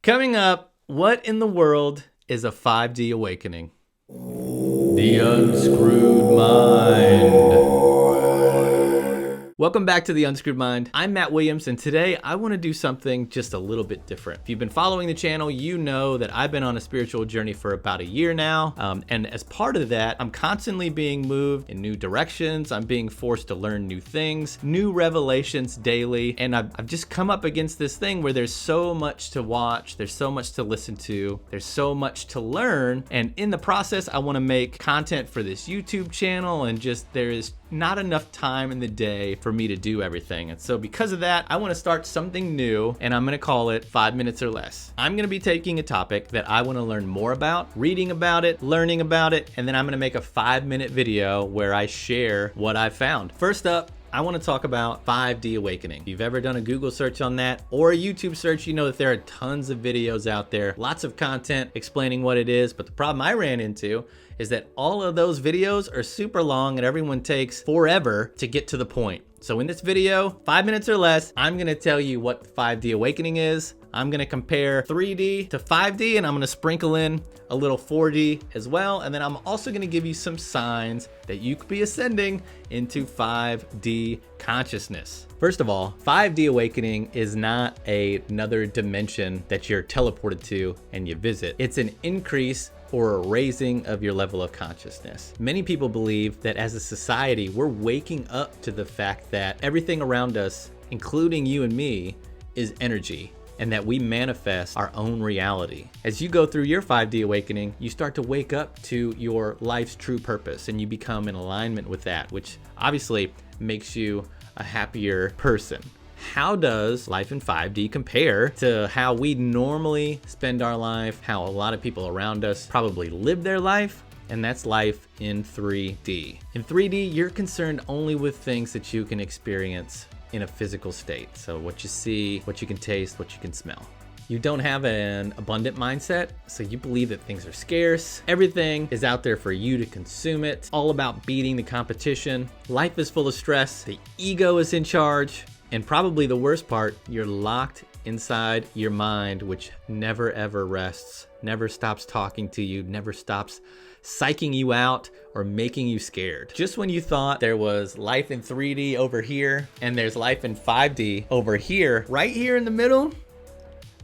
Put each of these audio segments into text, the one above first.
Coming up, what in the world is a 5D awakening? The Unscrewed Mind. Welcome back to The Unscrewed Mind. I'm Matt Williams, and today I want to do something just a little bit different. If you've been following the channel, you know that I've been on a spiritual journey for about a year now. And as part of that, I'm constantly being moved in new directions. I'm being forced to learn new things, new revelations daily. And I've just come up against this thing where there's so much to watch, there's so much to listen to, there's so much to learn. And in the process, I want to make content for this YouTube channel, and just there is not enough time in the day for me to do everything. And so because of that, I want to start something new, and I'm going to call it 5 minutes or less. I'm going to be taking a topic that I want to learn more about, reading about it, learning about it, and then I'm going to make a 5-minute video where I share what I found. First up, I want to talk about 5D awakening. If you've ever done a Google search on that or a YouTube search, you know that there are tons of videos out there, lots of content explaining what it is. But the problem I ran into is that all of those videos are super long and everyone takes forever to get to the point. So in this video, 5 minutes or less, I'm gonna tell you what 5D awakening is. I'm gonna compare 3D to 5D, and I'm gonna sprinkle in a little 4D as well. And then I'm also gonna give you some signs that you could be ascending into 5D consciousness. First of all, 5D awakening is not another dimension that you're teleported to and you visit. It's an increase or a raising of your level of consciousness. Many people believe that as a society, we're waking up to the fact that everything around us, including you and me, is energy, and that we manifest our own reality. As you go through your 5D awakening, you start to wake up to your life's true purpose, and you become in alignment with that, which obviously makes you a happier person. How does life in 5D compare to how we normally spend our life, how a lot of people around us probably live their life? And that's life in 3D. In 3D, you're concerned only with things that you can experience in a physical state. So what you see, what you can taste, what you can smell. You don't have an abundant mindset, so you believe that things are scarce. Everything is out there for you to consume it. It's all about beating the competition. Life is full of stress. The ego is in charge. And probably the worst part, you're locked inside your mind, which never ever rests, never stops talking to you, never stops psyching you out or making you scared. Just when you thought there was life in 3D over here and there's life in 5D over here, right here in the middle,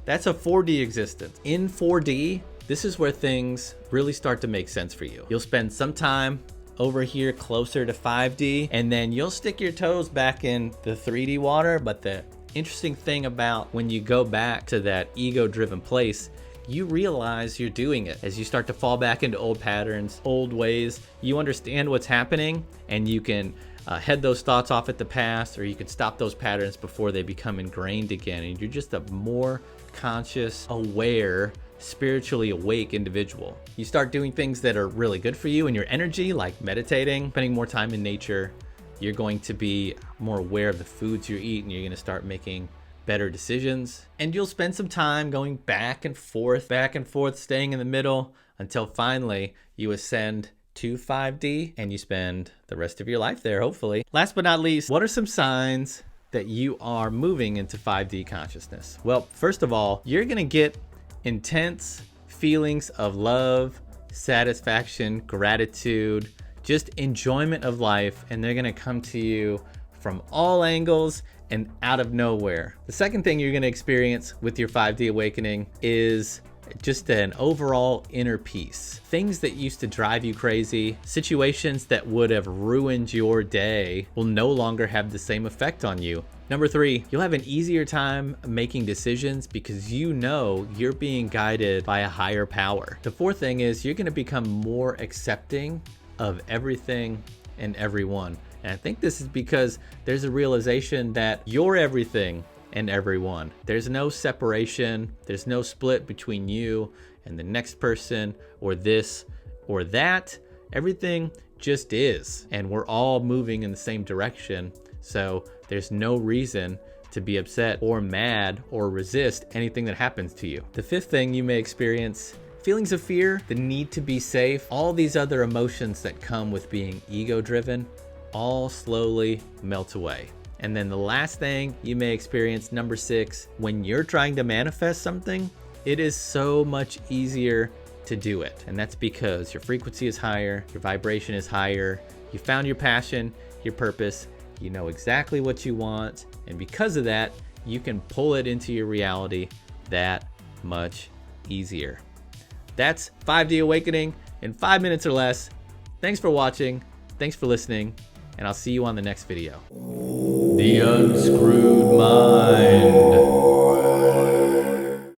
that's a 4D existence. In 4D, this is where things really start to make sense for you. You'll spend some time over here closer to 5D, and then you'll stick your toes back in the 3D water. But the interesting thing about when you go back to that ego-driven place, you realize you're doing it. As you start to fall back into old patterns, old ways, you understand what's happening, and you can head those thoughts off at the past, or you can stop those patterns before they become ingrained again. And you're just a more conscious, aware, spiritually awake individual. You start doing things that are really good for you and your energy, like meditating, spending more time in nature. You're going to be more aware of the foods you eat, and you're going to start making better decisions. And you'll spend some time going back and forth, staying in the middle, until finally you ascend to 5D and you spend the rest of your life there, hopefully. Last but not least, what are some signs that you are moving into 5D consciousness? Well, first of all, you're going to get intense feelings of love, satisfaction, gratitude, just enjoyment of life, and they're gonna come to you from all angles and out of nowhere. The second thing you're gonna experience with your 5D awakening is just an overall inner peace. Things that used to drive you crazy, situations that would have ruined your day, will no longer have the same effect on you. Number 3, you'll have an easier time making decisions because you know you're being guided by a higher power. The fourth thing is you're gonna become more accepting of everything and everyone. And I think this is because there's a realization that you're everything and everyone. There's no separation, there's no split between you and the next person or this or that. Everything just is, and we're all moving in the same direction. So there's no reason to be upset or mad or resist anything that happens to you. The fifth thing you may experience, feelings of fear, the need to be safe, all these other emotions that come with being ego-driven, all slowly melt away. And then the last thing you may experience, number 6, when you're trying to manifest something, it is so much easier to do it. And that's because your frequency is higher, your vibration is higher, you found your passion, your purpose, you know exactly what you want, and because of that, you can pull it into your reality that much easier. That's 5D Awakening in 5 minutes or less. Thanks for watching, thanks for listening, and I'll see you on the next video. The Unscrewed Mind.